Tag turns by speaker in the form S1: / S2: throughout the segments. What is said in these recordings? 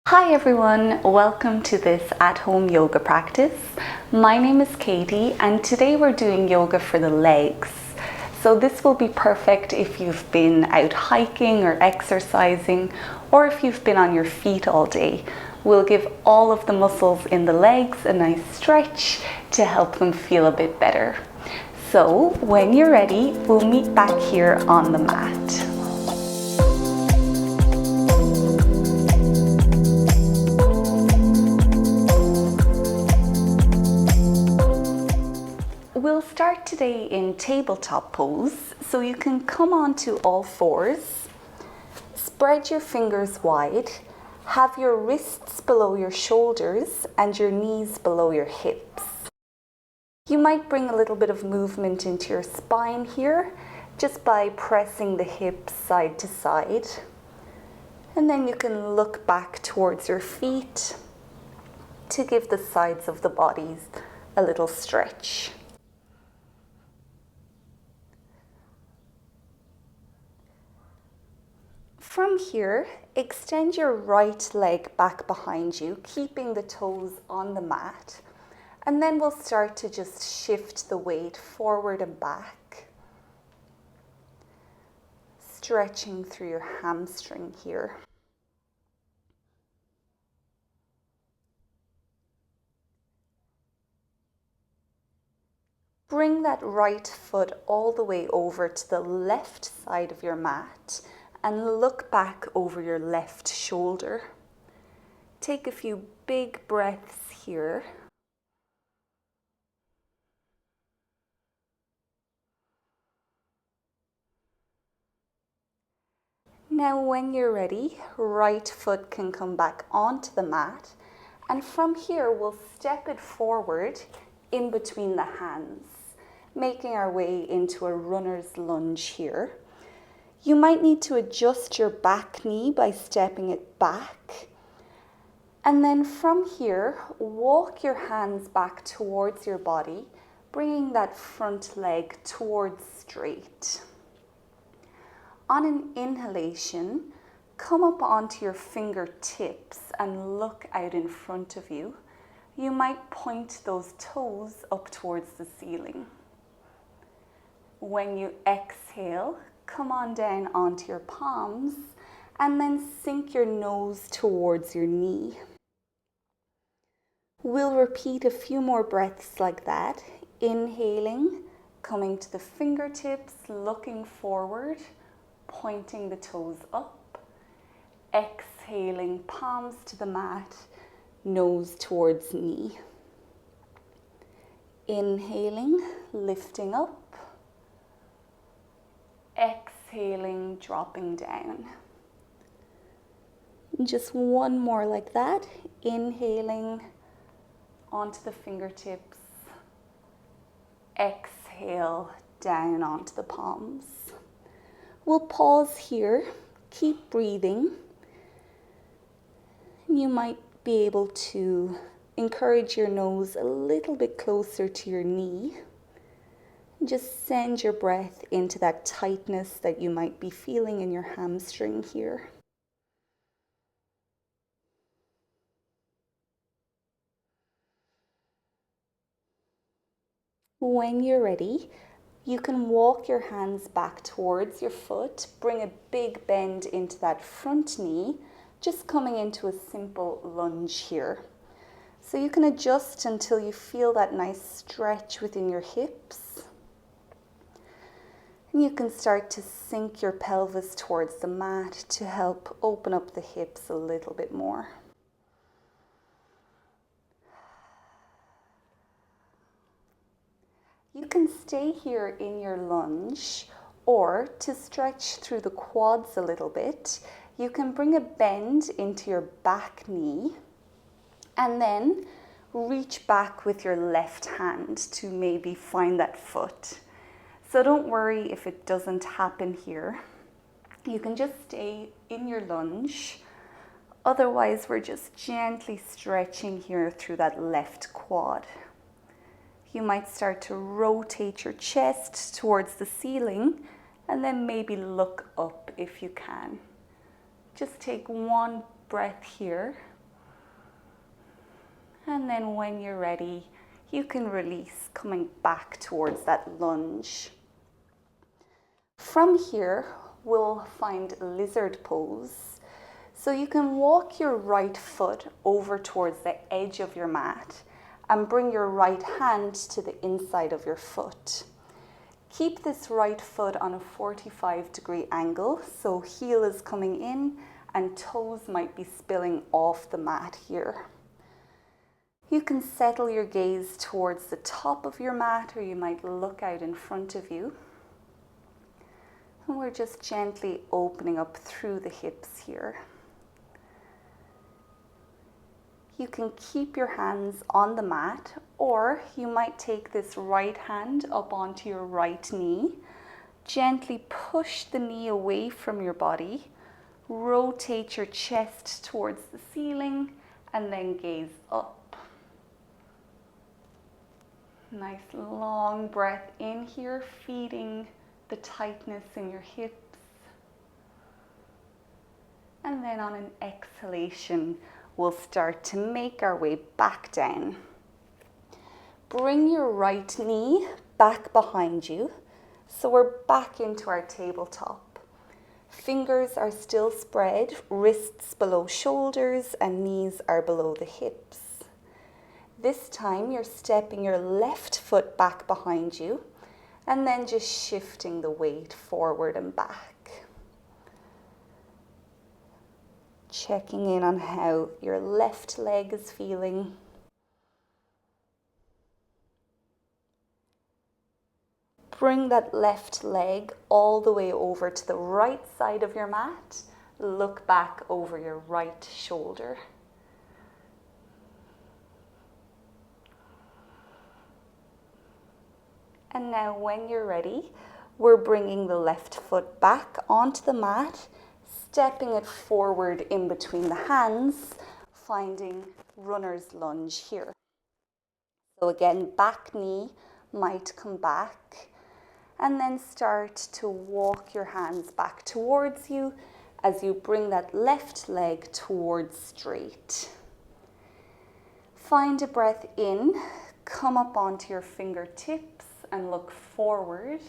S1: Hi everyone, welcome to this at-home yoga practice. My name is Katie and today we're doing yoga for the legs. So this will be perfect if you've been out hiking or exercising, or if you've been on your feet all day. We'll give all of the muscles in the legs a nice stretch to help them feel a bit better. So when you're ready, we'll meet back here on the mat. We'll start today in tabletop pose, so you can come onto all fours, spread your fingers wide, have your wrists below your shoulders and your knees below your hips. You might bring a little bit of movement into your spine here, just by pressing the hips side to side. And then you can look back towards your feet to give the sides of the bodies a little stretch. From here, extend your right leg back behind you, keeping the toes on the mat. And then we'll start to just shift the weight forward and back. Stretching through your hamstring here. Bring that right foot all the way over to the left side of your mat and look back over your left shoulder. Take a few big breaths here. Now when you're ready, right foot can come back onto the mat, and from here we'll step it forward in between the hands, making our way into a runner's lunge here. You might need to adjust your back knee by stepping it back. And then from here, walk your hands back towards your body, bringing that front leg towards straight. On an inhalation, come up onto your fingertips and look out in front of you. You might point those toes up towards the ceiling. When you exhale, come on down onto your palms and then sink your nose towards your knee. We'll repeat a few more breaths like that. Inhaling, coming to the fingertips, looking forward, pointing the toes up. Exhaling, palms to the mat, nose towards knee. Inhaling, lifting up. Exhaling, dropping down. Just one more like that. Inhaling onto the fingertips. Exhale down onto the palms. We'll pause here. Keep breathing. You might be able to encourage your nose a little bit closer to your knee. Just send your breath into that tightness that you might be feeling in your hamstring here. When you're ready, you can walk your hands back towards your foot, bring a big bend into that front knee, just coming into a simple lunge here. So you can adjust until you feel that nice stretch within your hips. And you can start to sink your pelvis towards the mat to help open up the hips a little bit more. You can stay here in your lunge, or to stretch through the quads a little bit, you can bring a bend into your back knee and then reach back with your left hand to maybe find that foot. So don't worry if it doesn't happen here. You can just stay in your lunge. Otherwise, we're just gently stretching here through that left quad. You might start to rotate your chest towards the ceiling and then maybe look up if you can. Just take one breath here, And then when you're ready, you can release, coming back towards that lunge. From here, we'll find lizard pose. So you can walk your right foot over towards the edge of your mat and bring your right hand to the inside of your foot. Keep this right foot on a 45-degree angle, so heel is coming in and toes might be spilling off the mat here. You can settle your gaze towards the top of your mat, or you might look out in front of you. And we're just gently opening up through the hips here. You can keep your hands on the mat, or you might take this right hand up onto your right knee. Gently push the knee away from your body. Rotate your chest towards the ceiling and then gaze up. Nice long breath in here, feeding the tightness in your hips. And then on an exhalation, we'll start to make our way back down. Bring your right knee back behind you. So we're back into our tabletop. Fingers are still spread, wrists below shoulders and knees are below the hips. This time you're stepping your left foot back behind you and then just shifting the weight forward and back. Checking in on how your left leg is feeling. Bring that left leg all the way over to the right side of your mat. Look back over your right shoulder. And now when you're ready, we're bringing the left foot back onto the mat, stepping it forward in between the hands, finding runner's lunge here. So again, back knee might come back, and then start to walk your hands back towards you as you bring that left leg towards straight. Find a breath in, come up onto your fingertips and look forward.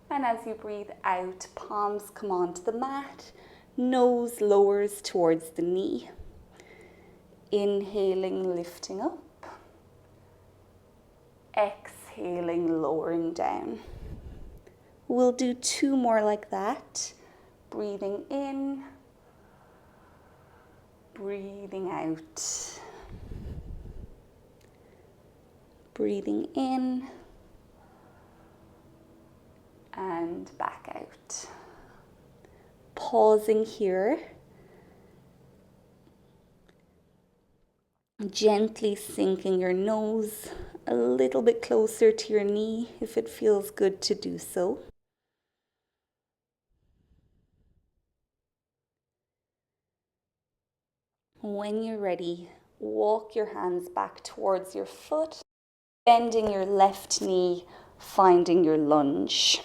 S1: And as you breathe out, palms come onto the mat, nose lowers towards the knee. Inhaling, lifting up. Exhaling, lowering down. We'll do 2 more like that. Breathing in, breathing out. Breathing in and back out. Pausing here. Gently sinking your nose a little bit closer to your knee if it feels good to do so. When you're ready, walk your hands back towards your foot, bending your left knee, finding your lunge.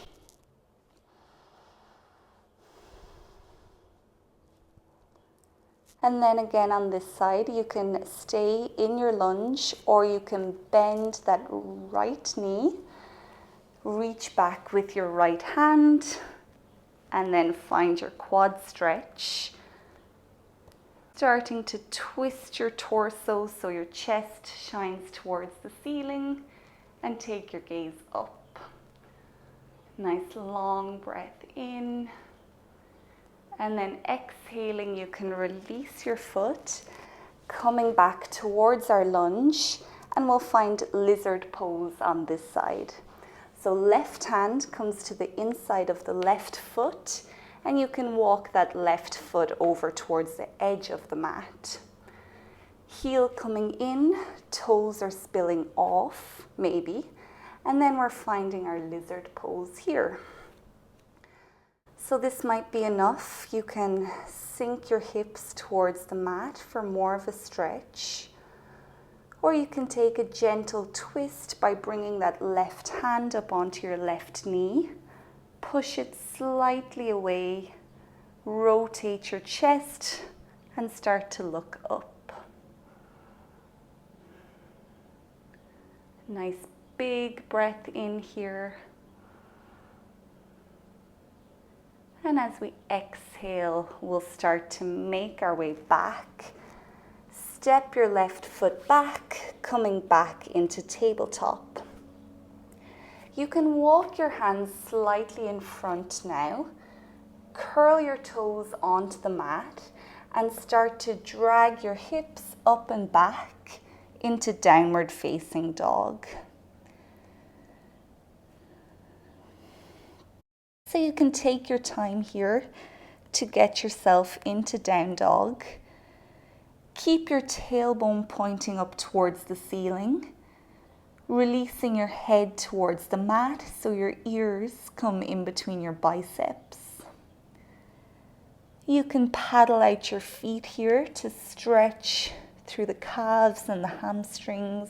S1: And then again on this side, you can stay in your lunge or you can bend that right knee, reach back with your right hand, and then find your quad stretch. Starting to twist your torso so your chest shines towards the ceiling, and take your gaze up. Nice long breath in. And then exhaling, you can release your foot, coming back towards our lunge, and we'll find lizard pose on this side. So left hand comes to the inside of the left foot, and you can walk that left foot over towards the edge of the mat. Heel coming in, toes are spilling off, maybe, and then we're finding our lizard pose here. So this might be enough. You can sink your hips towards the mat for more of a stretch. Or you can take a gentle twist by bringing that left hand up onto your left knee. Push it slightly away. Rotate your chest and start to look up. Nice big breath in here. And as we exhale, we'll start to make our way back. Step your left foot back, coming back into tabletop. You can walk your hands slightly in front now. Curl your toes onto the mat and start to drag your hips up and back into downward facing dog. So you can take your time here to get yourself into down dog. Keep your tailbone pointing up towards the ceiling, releasing your head towards the mat so your ears come in between your biceps. You can paddle out your feet here to stretch through the calves and the hamstrings.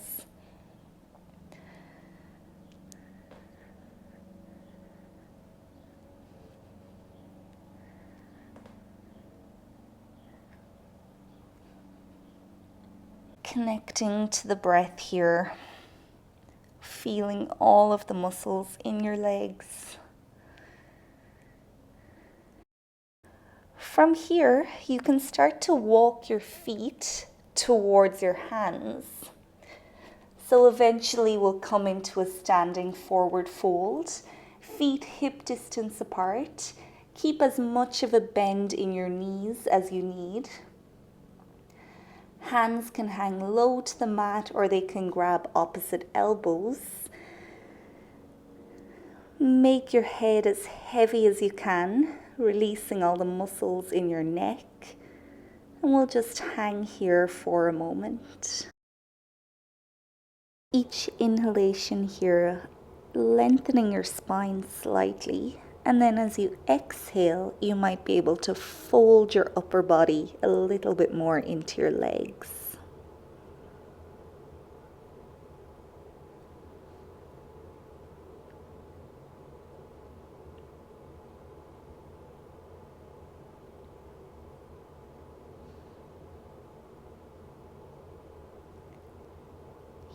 S1: Connecting to the breath here, feeling all of the muscles in your legs. From here, you can start to walk your feet towards your hands. So eventually we'll come into a standing forward fold, feet hip distance apart. Keep as much of a bend in your knees as you need. Hands can hang low to the mat or they can grab opposite elbows. Make your head as heavy as you can, releasing all the muscles in your neck. And we'll just hang here for a moment. Each inhalation here, lengthening your spine slightly. And then as you exhale, you might be able to fold your upper body a little bit more into your legs.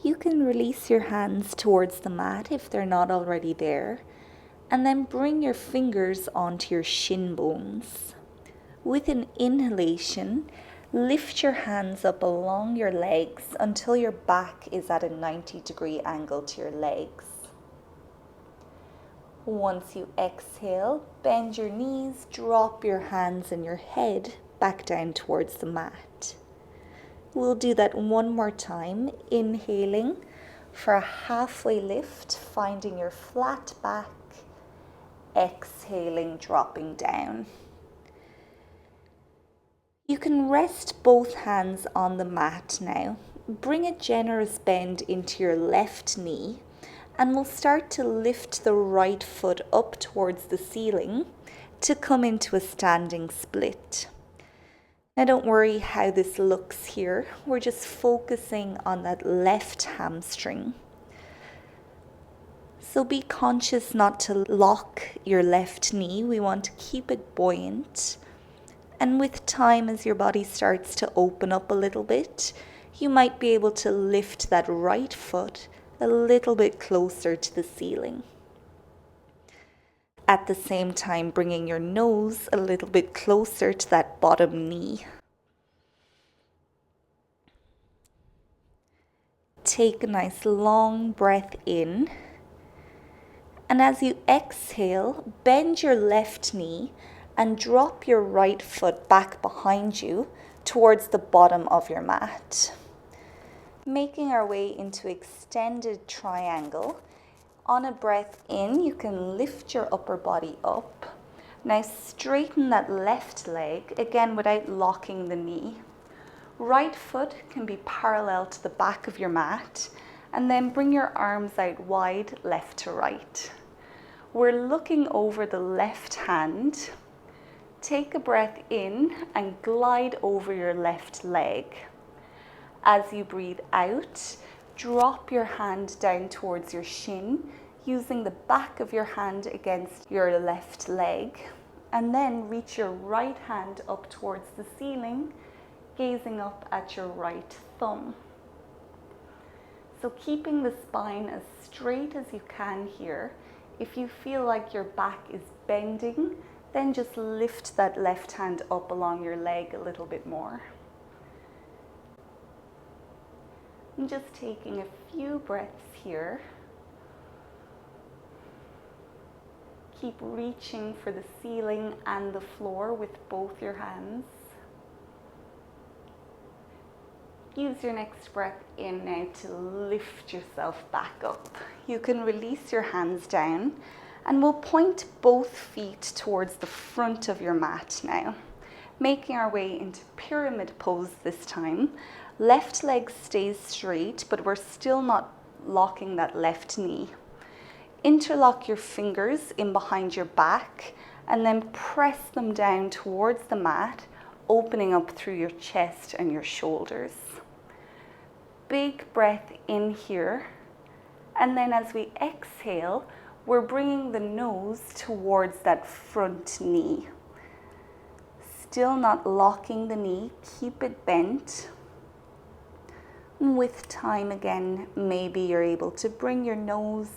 S1: You can release your hands towards the mat if they're not already there, and then bring your fingers onto your shin bones. With an inhalation, lift your hands up along your legs until your back is at a 90-degree angle to your legs. Once you exhale, bend your knees, drop your hands and your head back down towards the mat. We'll do that one more time, inhaling for a halfway lift, finding your flat back, exhaling, dropping down. You can rest both hands on the mat now. Bring a generous bend into your left knee and we'll start to lift the right foot up towards the ceiling to come into a standing split. Now don't worry how this looks here. We're just focusing on that left hamstring. So be conscious not to lock your left knee. We want to keep it buoyant. And with time, as your body starts to open up a little bit, you might be able to lift that right foot a little bit closer to the ceiling. At the same time, bringing your nose a little bit closer to that bottom knee. Take a nice long breath in. And as you exhale, bend your left knee and drop your right foot back behind you towards the bottom of your mat. Making our way into extended triangle. On a breath in, you can lift your upper body up. Now straighten that left leg, again without locking the knee. Right foot can be parallel to the back of your mat, and then bring your arms out wide, left to right. We're looking over the left hand. Take a breath in and glide over your left leg. As you breathe out, drop your hand down towards your shin, using the back of your hand against your left leg, and then reach your right hand up towards the ceiling, gazing up at your right thumb. So keeping the spine as straight as you can here. If you feel like your back is bending, then just lift that left hand up along your leg a little bit more. And just taking a few breaths here. Keep reaching for the ceiling and the floor with both your hands. Use your next breath in now to lift yourself back up. You can release your hands down and we'll point both feet towards the front of your mat now. Making our way into pyramid pose this time. Left leg stays straight, but we're still not locking that left knee. Interlock your fingers in behind your back and then press them down towards the mat, opening up through your chest and your shoulders. Big breath in here, and then as we exhale, we're bringing the nose towards that front knee. Still not locking the knee, keep it bent. With time again, maybe you're able to bring your nose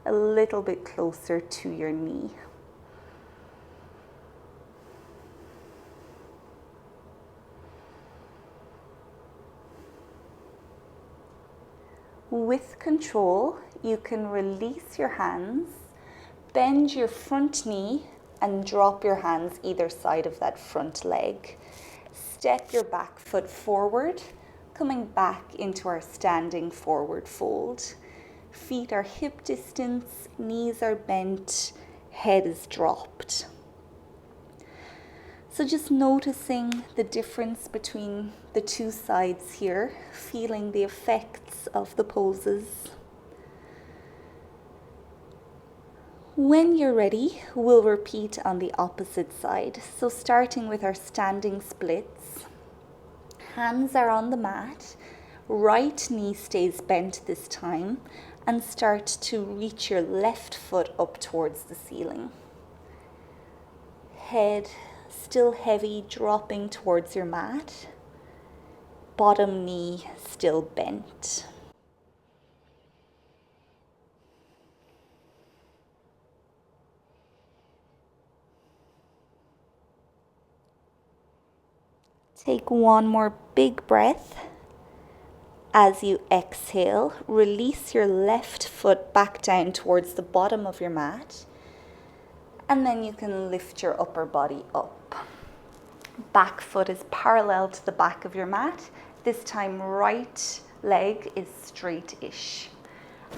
S1: a little bit closer to your knee. With control, you can release your hands, bend your front knee and drop your hands either side of that front leg. Step your back foot forward, coming back into our standing forward fold. Feet are hip distance, knees are bent, head is dropped. So just noticing the difference between the two sides here, feeling the effects of the poses. When you're ready, we'll repeat on the opposite side. So starting with our standing splits, hands are on the mat, right knee stays bent this time, and start to reach your left foot up towards the ceiling. Head still heavy, dropping towards your mat. Bottom knee still bent. Take one more big breath. As you exhale, release your left foot back down towards the bottom of your mat. And then you can lift your upper body up. Back foot is parallel to the back of your mat. This time right leg is straight-ish.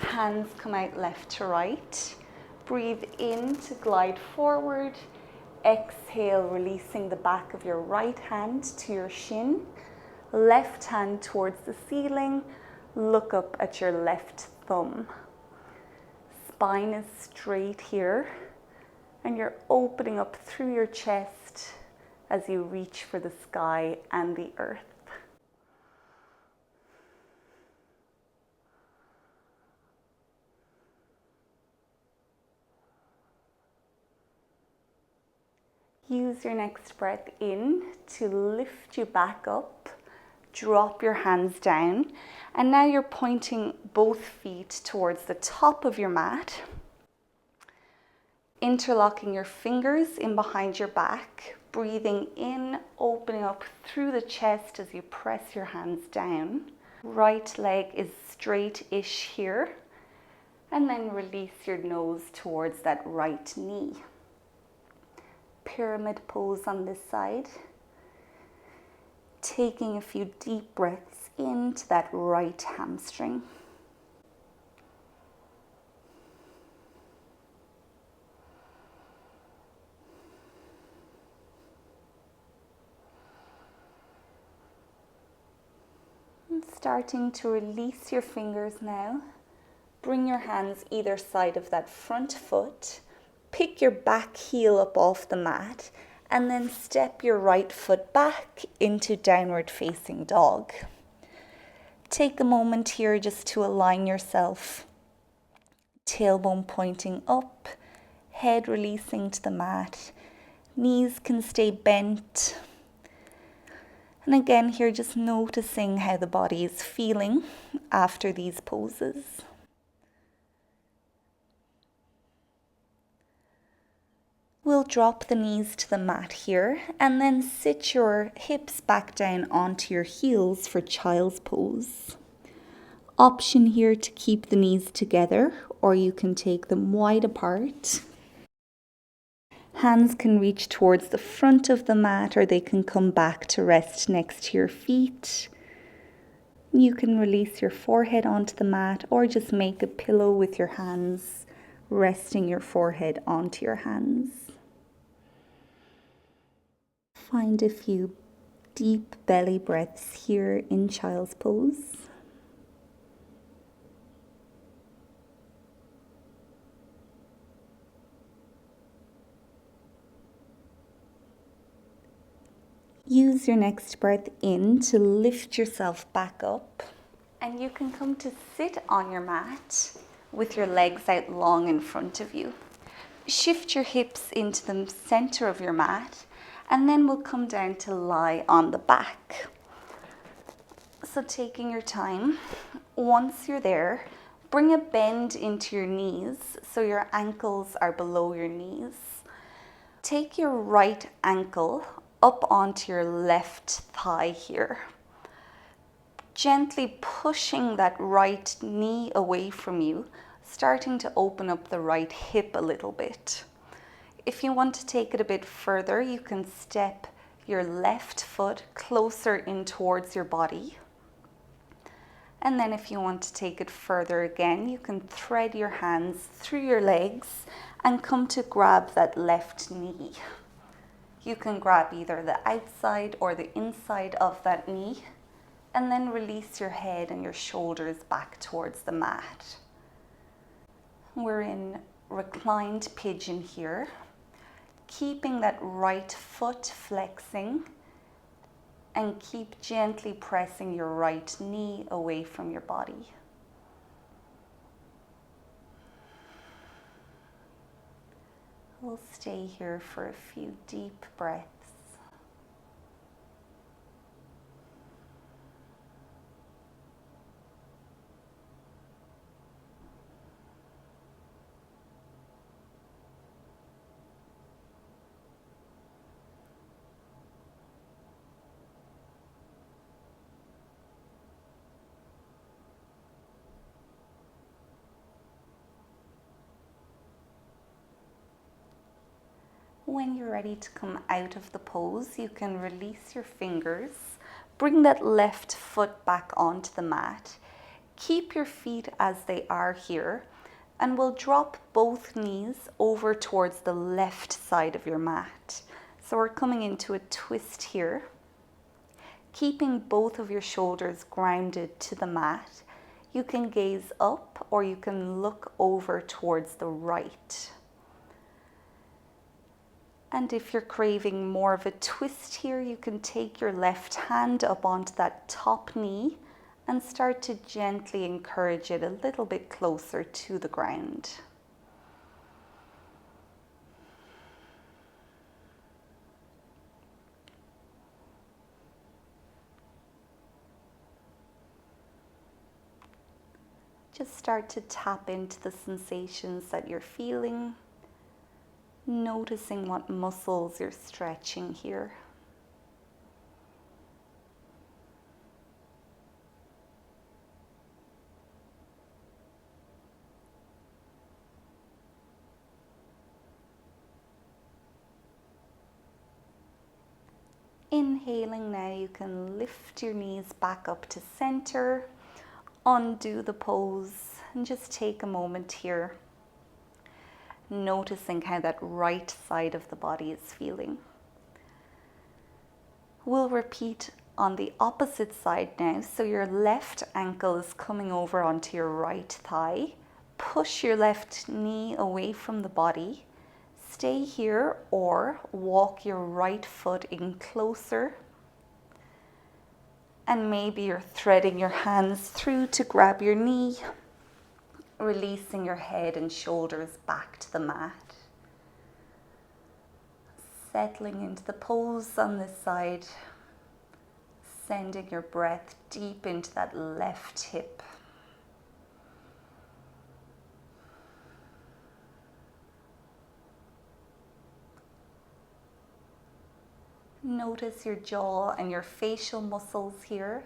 S1: Hands come out left to right. Breathe in to glide forward. Exhale, releasing the back of your right hand to your shin. Left hand towards the ceiling. Look up at your left thumb. Spine is straight here. And you're opening up through your chest as you reach for the sky and the earth. Use your next breath in to lift you back up. Drop your hands down. And now you're pointing both feet towards the top of your mat. Interlocking your fingers in behind your back, breathing in, opening up through the chest as you press your hands down. Right leg is straight-ish here, and then release your nose towards that right knee. Pyramid pose on this side. Taking a few deep breaths into that right hamstring. Starting to release your fingers now. Bring your hands either side of that front foot. Pick your back heel up off the mat and then step your right foot back into downward facing dog. Take a moment here just to align yourself. Tailbone pointing up, head releasing to the mat. Knees can stay bent. And again here, just noticing how the body is feeling after these poses. We'll drop the knees to the mat here and then sit your hips back down onto your heels for child's pose. Option here to keep the knees together, or you can take them wide apart. Hands can reach towards the front of the mat, or they can come back to rest next to your feet. You can release your forehead onto the mat, or just make a pillow with your hands, resting your forehead onto your hands. Find a few deep belly breaths here in child's pose. Use your next breath in to lift yourself back up, and you can come to sit on your mat with your legs out long in front of you. Shift your hips into the center of your mat, and then we'll come down to lie on the back. So taking your time, once you're there, bring a bend into your knees so your ankles are below your knees. Take your right ankle up onto your left thigh here, gently pushing that right knee away from you, starting to open up the right hip a little bit. If you want to take it a bit further, you can step your left foot closer in towards your body. And then if you want to take it further again, you can thread your hands through your legs and come to grab that left knee. You can grab either the outside or the inside of that knee, and then release your head and your shoulders back towards the mat. We're in reclined pigeon here, keeping that right foot flexing, and keep gently pressing your right knee away from your body. We'll stay here for a few deep breaths. When you're ready to come out of the pose, you can release your fingers, bring that left foot back onto the mat, keep your feet as they are here, and we'll drop both knees over towards the left side of your mat. So we're coming into a twist here, keeping both of your shoulders grounded to the mat. You can gaze up or you can look over towards the right. And if you're craving more of a twist here, you can take your left hand up onto that top knee and start to gently encourage it a little bit closer to the ground. Just start to tap into the sensations that you're feeling, noticing what muscles you're stretching here. Inhaling now, you can lift your knees back up to center, undo the pose, and just take a moment here, noticing how that right side of the body is feeling. We'll repeat on the opposite side now. So your left ankle is coming over onto your right thigh. Push your left knee away from the body. Stay here or walk your right foot in closer. And maybe you're threading your hands through to grab your knee, releasing your head and shoulders back to the mat. Settling into the pose on this side, Sending your breath deep into that left hip. Notice your jaw and your facial muscles here.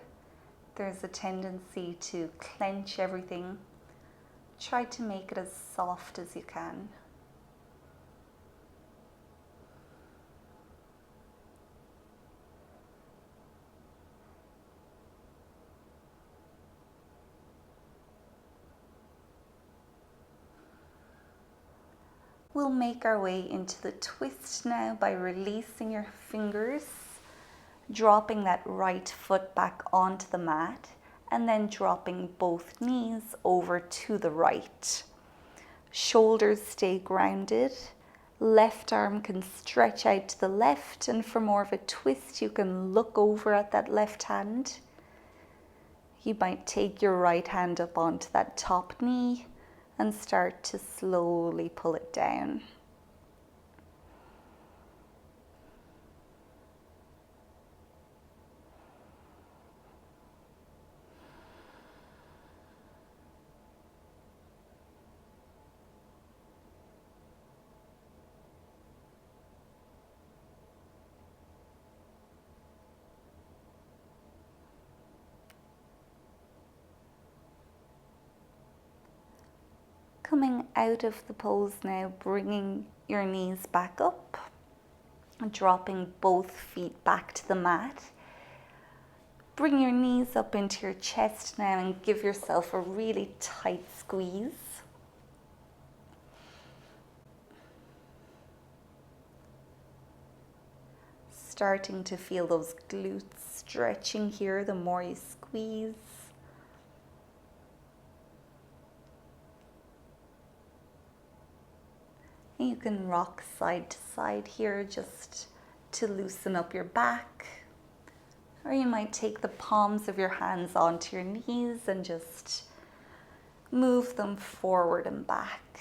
S1: There's a tendency to clench everything. Try to make it as soft as you can. We'll make our way into the twist now by releasing your fingers, dropping that right foot back onto the mat, and then dropping both knees over to the right. Shoulders stay grounded. Left arm can stretch out to the left, and for more of a twist, you can look over at that left hand. You might take your right hand up onto that top knee and start to slowly pull it down. Coming out of the pose now, bringing your knees back up, dropping both feet back to the mat. Bring your knees up into your chest now and give yourself a really tight squeeze. Starting to feel those glutes stretching here the more you squeeze. You can rock side to side here just to loosen up your back. Or you might take the palms of your hands onto your knees and just move them forward and back.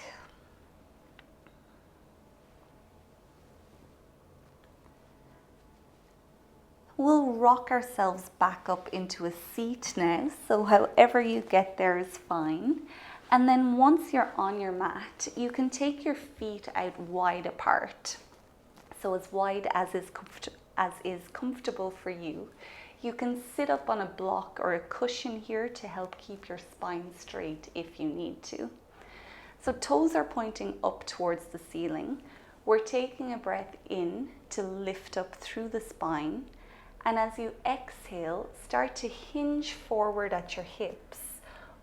S1: We'll rock ourselves back up into a seat now, so however you get there is fine. And then once you're on your mat, you can take your feet out wide apart. So as wide as is comfortable for you. You can sit up on a block or a cushion here to help keep your spine straight if you need to. So toes are pointing up towards the ceiling. We're taking a breath in to lift up through the spine. And as you exhale, start to hinge forward at your hips,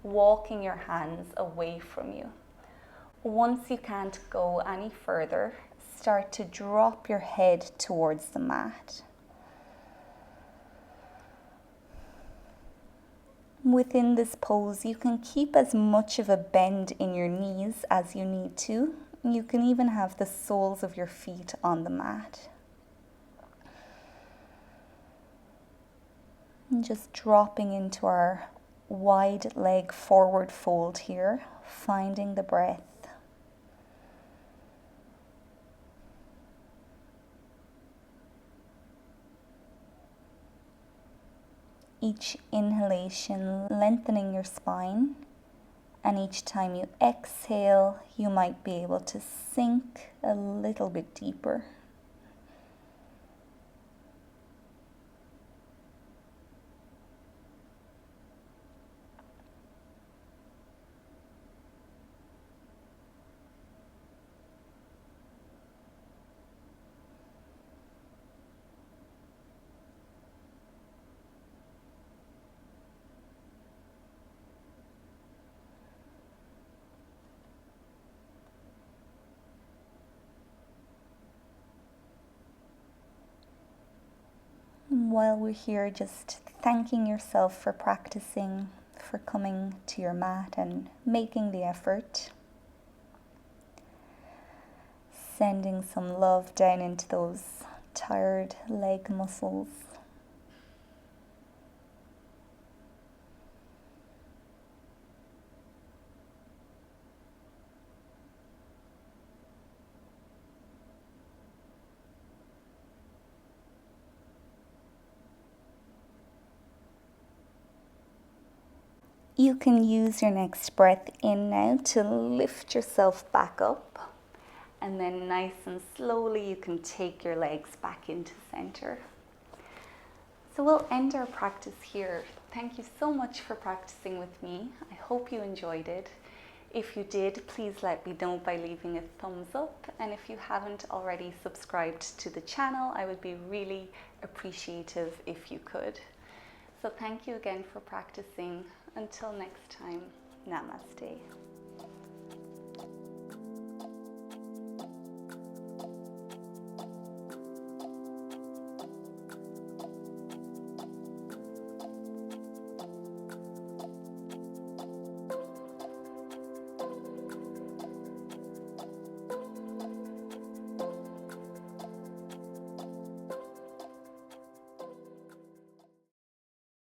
S1: walking your hands away from you. Once you can't go any further, start to drop your head towards the mat. Within this pose, you can keep as much of a bend in your knees as you need to. You can even have the soles of your feet on the mat. And just dropping into our wide leg forward fold here, finding the breath. Each inhalation lengthening your spine, and each time you exhale, you might be able to sink a little bit deeper. While we're here, just thanking yourself for practicing, for coming to your mat and making the effort. Sending some love down into those tired leg muscles. You can use your next breath in now to lift yourself back up, and then nice and slowly you can take your legs back into center. So we'll end our practice here. Thank you so much for practicing with me. I hope you enjoyed it. If you did, please let me know by leaving a thumbs up, and if you haven't already subscribed to the channel, I would be really appreciative if you could. So thank you again for practicing. Until next time, namaste.